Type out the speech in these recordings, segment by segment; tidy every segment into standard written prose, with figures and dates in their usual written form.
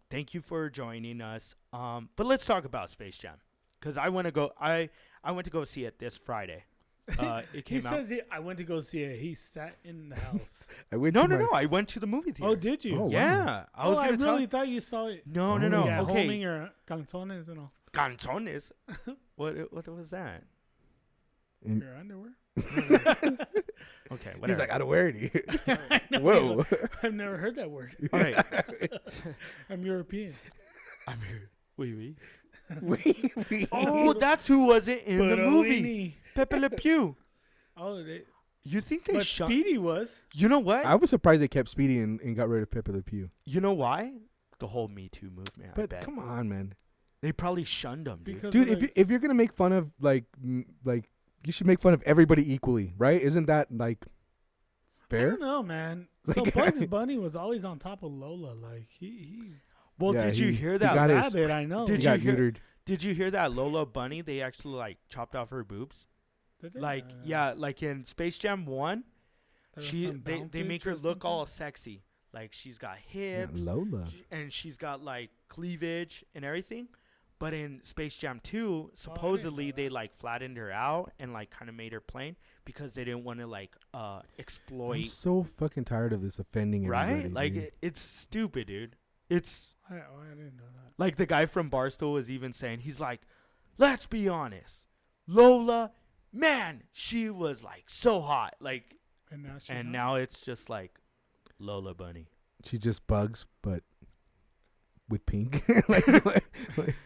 Thank you for joining us. But let's talk about Space Jam, because I want to go. I went to go see it this Friday. It He came out. says I went to go see it. He sat in the house. No. I went to the movie theater. Oh, did you? Oh, wow. Yeah, I was I gonna tell. really thought you saw it. No. Yeah, Okay, homing or canzones and all. canzones. What was that? Your underwear. Okay, whatever. He's like, I don't wear any. I know, Whoa. I've never heard that word. All right. I'm European. I'm here. Oui. we Oh, that's who was it in the movie? Pepe Le Pew. Oh, You think they but shot? Speedy was. You know what? I was surprised they kept Speedy and got rid of Pepe Le Pew. You know why? The whole Me Too movement. I But bet. come on, man. They probably shunned him, dude. Because Dude, if you're gonna make fun of like you should make fun of everybody equally, right? Isn't that like I fair? don't know, man. So Like- Bugs Bunny was always on top of Lola. Like he Well, Yeah, did you he- hear he that? got his- rabbit. I know. Did He you got hear- neutered. Did you hear that Lola Bunny? They actually like chopped off her boobs. Did they? Like like in Space Jam 1, There was she some they bouncage make or her look something? all sexy. Like she's got Yeah, hips Lola. and she's got like cleavage and everything. But in Space Jam 2, supposedly know they that. like flattened her out and like kind of made her plain because they didn't want to like I'm exploit, so fucking tired of this offending everybody. right? Like dude. it's stupid, dude. It's I didn't know that. like the guy from Barstool was even saying, he's like, let's be honest, Lola, man, she was like so hot, like, And now she and not? now it's just like Lola Bunny. She's just Bugs, but with pink.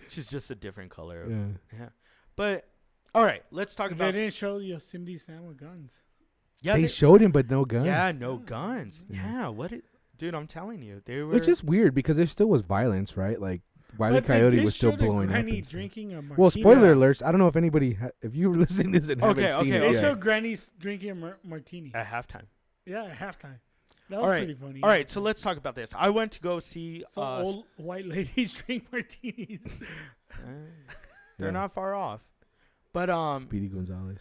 She's just a different color. Of, yeah. yeah. But all right, let's talk They about. didn't show Yosemite Sam with guns. Yeah, They showed him, but no guns. Yeah, no Yeah. guns. Yeah. Yeah, what? Dude, I'm telling you, they were. Which is weird because there still was violence, right? Like Wile E. But they Coyote did was still show the blowing up. Granny and stuff. drinking a martini. Well, spoiler Yeah. alerts. I don't know if anybody, if you were listening to this and Okay, haven't seen okay, it They yet. showed Granny's drinking a martini. at halftime. Yeah, at halftime. That All was right. pretty funny. All right, so let's talk about this. I went to go see. So old white ladies drink martinis. They're Yeah. not far off, but Speedy Gonzalez.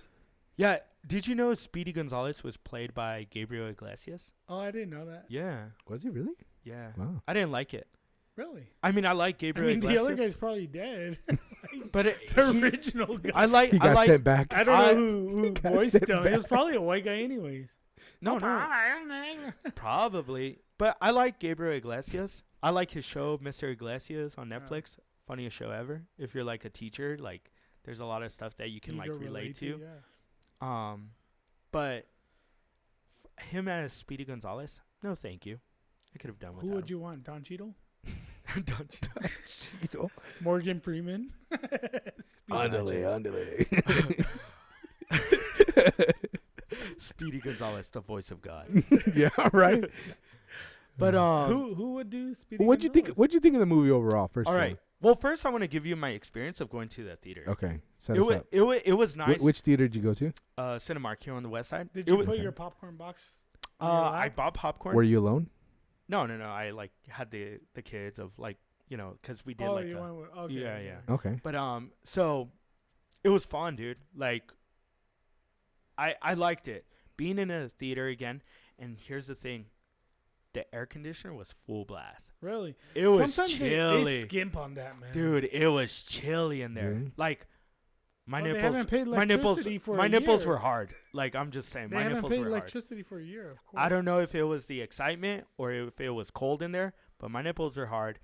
yeah. Did you know Speedy Gonzalez was played by Gabriel Iglesias? Oh, I didn't know that. Yeah, Was he really? yeah. Wow. I didn't like it. Really? I mean, I like I Gabriel mean, the Iglesias, other guy's probably dead. but the he- original guy. I like. He I got like. sent back. I don't I- know who got voiced sent him. He was back. probably a white guy anyways. No, no, probably. But I like Gabriel Iglesias. I like his show, Mr. Iglesias, on Yeah. Netflix. Funniest show ever. If you're like a teacher, like there's a lot of stuff that you can like relate to. Yeah. But him as Speedy Gonzalez, no, thank you. I could have done without Who would him. you want? Don Cheadle? Don't you- Morgan Freeman? Speedy- Underlay. Speedy Gonzalez, the voice of God. Yeah, right. But who would do Speedy What'd you think? Gonzalez? What'd you think of the movie overall? First, all of right. Well, first I want to give you my experience of going to the theater. Okay. Set It us was up. it was nice. Which theater did you go to? Cinemark here on the west side. Did It you was- put Okay. your popcorn box? on your I lap? bought popcorn. Were you alone? No. I like had the kids of like because we did Oh, like you a, went with, okay. yeah. Okay. But so it was fun, dude. Like I liked it. Being in a theater again, and here's the thing. The air conditioner was full blast. Really? It was Sometimes chilly. They skimp on that, man. Dude, it was chilly in there. Really? Like my Well, they nipples haven't paid my nipples electricity for my a nipples year. were hard. Like I'm just saying They my haven't nipples paid were hard. electricity for a year, of course. I don't know if it was the excitement or if it was cold in there, but my nipples are hard.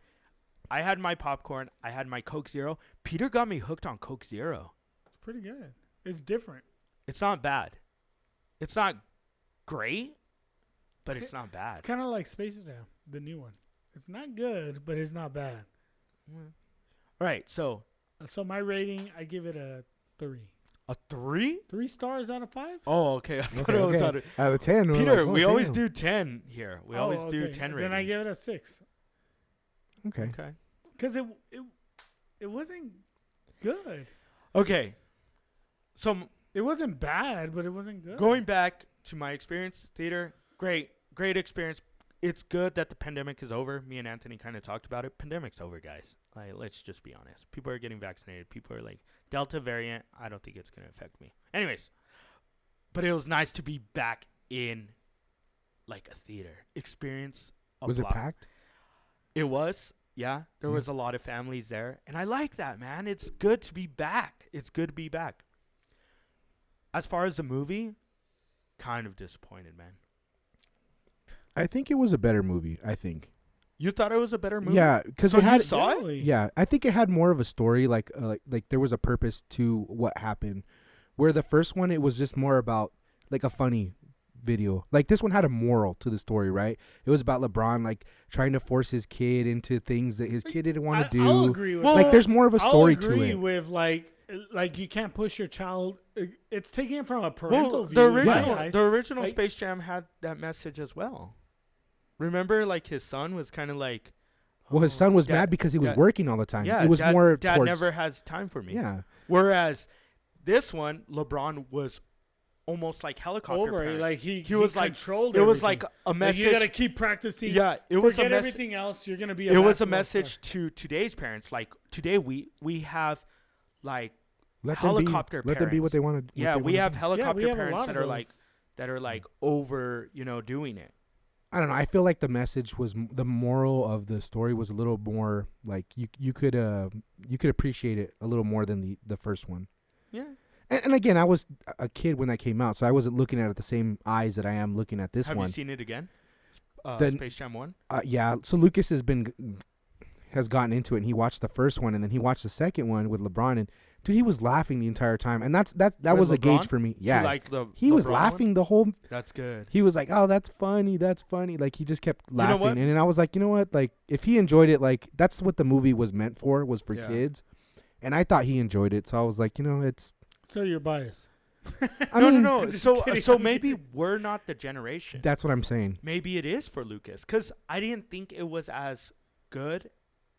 I had my popcorn. I had my Coke Zero. Peter got me hooked on Coke Zero. It's pretty good. It's different. It's not bad. It's not great, but it's not bad. It's kind of like Space Jam, the new one. It's not good, but it's not bad. All right, so So my rating, I give it a 3. a 3? 3 stars out of 5? Oh, okay. I thought Okay, it was okay. out of Out of 10. we're Peter, like, oh, we always damn. do 10 here. We always do okay. 10 ratings. Then I give it a 6. Okay. Okay. Because it wasn't good. Okay. So It wasn't bad, but it wasn't good. going back to my experience, theater, great experience. It's good that the pandemic is over. Me and Anthony kind of talked about it. Pandemic's over, guys. Like, let's just be honest. People are getting vaccinated. People are like, Delta variant, I don't think it's going to affect me. Anyways, but it was nice to be back in, like, a theater. Experience a Was it block. packed? It was. Yeah, there Mhm. was a lot of families there, and I like that, man. It's good to be back. It's good to be back. As far as the movie, kind of disappointed, man. I think it was a better movie. I think. You thought it was a better movie? Yeah, because So it you had. saw it? Really? Yeah, I think it had more of a story. Like there was a purpose to what happened. Where the first one, it was just more about like a funny video. Like this one had a moral to the story, right? It was about LeBron like trying to force his kid into things that his kid didn't want to do. I'll agree with Like that. there's more of a story I'll to agree it. with like you can't push your child. It's taking it from a parental Well, view. the in my original, eyes. the original Like- Space Jam had that message as well. Remember, like his son was kind of like, Well, his son was Dad- mad because he was Dad- working all the time. yeah, it was dad, more Dad towards. never has time for me. Yeah, Whereas this one, LeBron was almost like helicopter over. parent. Like he was like- controlled. It was everything. like a Like, message. you gotta keep practicing. Yeah, it was a Forget message. everything else. You're gonna be. It was a basketball message star. to today's parents. Like today, we have like let helicopter them be what parents. they want to. yeah, we have Yeah, helicopter we have a parents lot that of are like those. over doing it. I don't know. I feel like the message was the moral of the story was a little more like you could appreciate it a little more than the first one. Yeah. And again, I was a kid when that came out, so I wasn't looking at it the same eyes that I am looking at this Have one. you seen it again? Then- Space Jam 1? Yeah. So Lucas has gotten into it, and he watched the first one, and then he watched the second one with LeBron, and dude, he was laughing the entire time, and that With was a gauge LeBron? for me. You Yeah. like the He was LeBron laughing one? the whole. That's good. He was like, "Oh, that's funny. That's funny." Like he just kept know laughing, what? and then I was like, "You know what? Like if he enjoyed it, like that's what the movie was meant for, was for Yeah. kids." And I thought he enjoyed it, so I was like, you know, it's. So you're biased. I no, mean, no, no. Just So kidding. so maybe we're not the generation. That's what I'm saying. Maybe it is for Lucas, because I didn't think it was as good.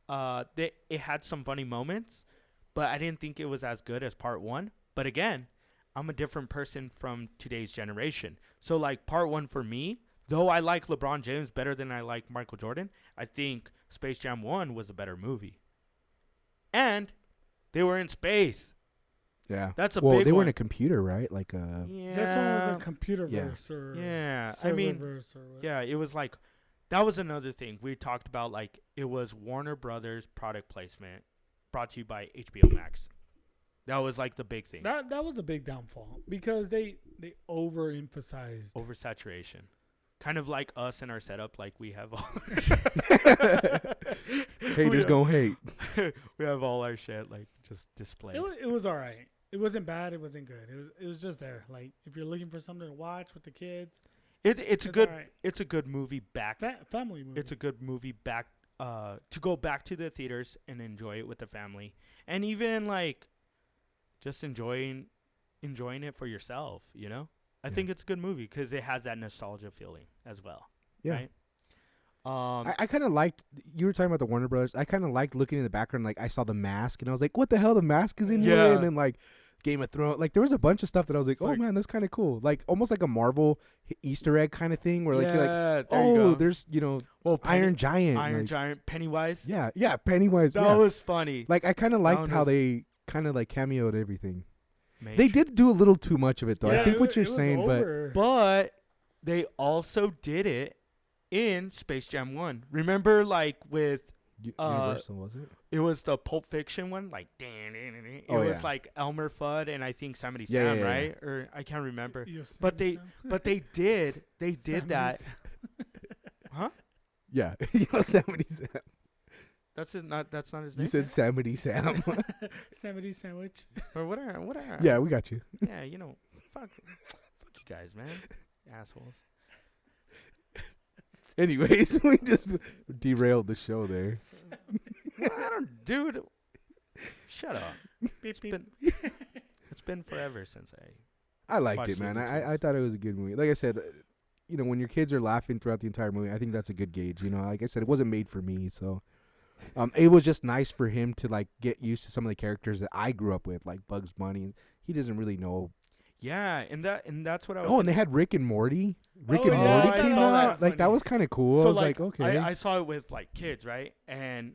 It had some funny moments, but I didn't think it was as good as part one. But again, I'm a different person from today's generation. So like part one for me, though I like LeBron James better than I like Michael Jordan, I think Space Jam 1 was a better movie. And they were in space. Yeah. That's a well, big they were one. in a computer, right? Like Yeah. This one was a computer verse or Yeah, I mean, serververse or what. yeah, it was like that was another thing we talked about. Like it was Warner Brothers product placement brought to you by HBO Max. That was like the big thing. That was a big downfall because they overemphasized. Oversaturation. Kind of like us and our setup. Like we have all haters gonna hate. we have all our shit like just displayed. It was all right. It wasn't bad. It wasn't good. It was just there. Like if you're looking for something to watch with the kids, It's a good all right. it's a good movie back. Family movie. It's a good movie back to go back to the theaters and enjoy it with the family, and even like just enjoying it for yourself. You know, I Yeah. think it's a good movie because it has that nostalgia feeling as well. Yeah. Right? I kind of liked. You were talking about the Warner Brothers. I kind of liked looking in the background. Like I saw the mask, and I was like, "What the hell? The mask is in here!" Yeah. And then like Game of Thrones. Like there was a bunch of stuff that I was like, "Oh Like- man, that's kind of cool." Like almost like a Marvel Easter egg kind of thing, where like you're like, there you "Oh, go. there's well, Iron Giant." Iron like, Giant, Pennywise. Yeah, Pennywise. That yeah. was funny. Like I kind of liked one how was- they kind of like cameoed everything. Made They sure- did do a little too much of it though. I Yeah, think what it you're was saying, over. But they also did it in Space Jam 1. Remember, like, with Universal was it? it was the Pulp Fiction one? Like, it Oh, was yeah. like Elmer Fudd and I think Sammy Yeah, Sam, yeah, yeah. right? Or I can't remember. Yosemite But they Sam. but they did Sammy that. Sam. Huh? Yeah, Yosemite Sam. That's not his You name. said Yosemite Sam. Yosemite sandwich. Or whatever. Yeah, we got you. Yeah, fuck you guys, man. Assholes. Anyways, we just derailed the show there. I don't, dude. Shut up. Beep, beep. It's been forever since I. I liked Watched it, man. Looney I Tunes. thought it was a good movie. Like I said, when your kids are laughing throughout the entire movie, I think that's a good gauge. Like I said, it wasn't made for me, so it was just nice for him to like get used to some of the characters that I grew up with, like Bugs Bunny. He doesn't really know. Yeah, and that's what I was. Oh, and they had Rick and Morty. Rick Oh, and yeah, Morty I came saw out. that. Like that Funny. was kind of cool. So I was like, like, okay. I saw it with like kids, right? And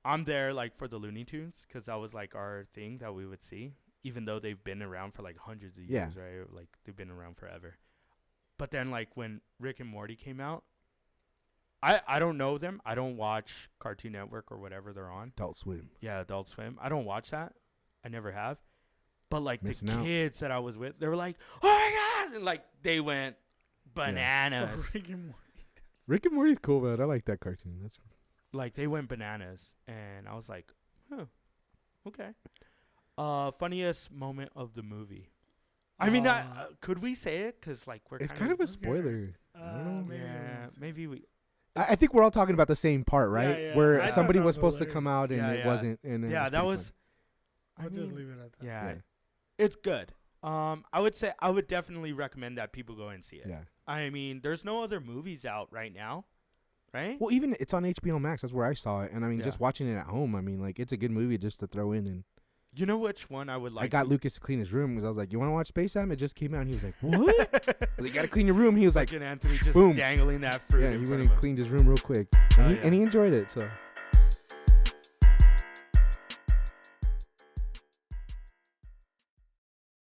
I'm there like for the Looney Tunes because that was like our thing that we would see, even though they've been around for like hundreds of Yeah. years, right? Like they've been around forever. But then like when Rick and Morty came out, I don't know them. I don't watch Cartoon Network or whatever they're on. Adult Swim. Yeah, Adult Swim. I don't watch that. I never have. But like Missing the out. kids that I was with, they were like, "Oh my god!" And like they went bananas. Rick and Morty. Rick and Morty's cool, man. I like that cartoon. That's Like they went bananas, and I was like, "Huh, okay." Funniest moment of the movie. I mean, could we say it? Cause like we're. it's kind of a spoiler. I don't know. Maybe we Yeah, won't say. maybe we. I think we're all talking about the same part, right? yeah. Where I thought somebody that was was supposed to hilarious. come out and Yeah, it yeah. wasn't. And then Yeah, that pretty was. I I'll just mean, leave it at that. yeah, Yeah. it's good. I would say I would definitely recommend that people go and see it. fun. Yeah. I mean, there's no other movies out right now, right? Well, even it's on HBO Max. That's where I saw it, and I mean, Yeah. just watching it at home. I mean, like it's a good movie just to throw in. And You know which one I would like? I got Lucas to clean his room because I was like, "You want to watch Space Time?" It just came out. And he was like, "What?" I was like, "You gotta clean your room." He was like, Fucking Anthony just boom. dangling that fruit "Yeah." in He front went of and him. cleaned his room real quick, Oh, and, yeah. and he enjoyed it. So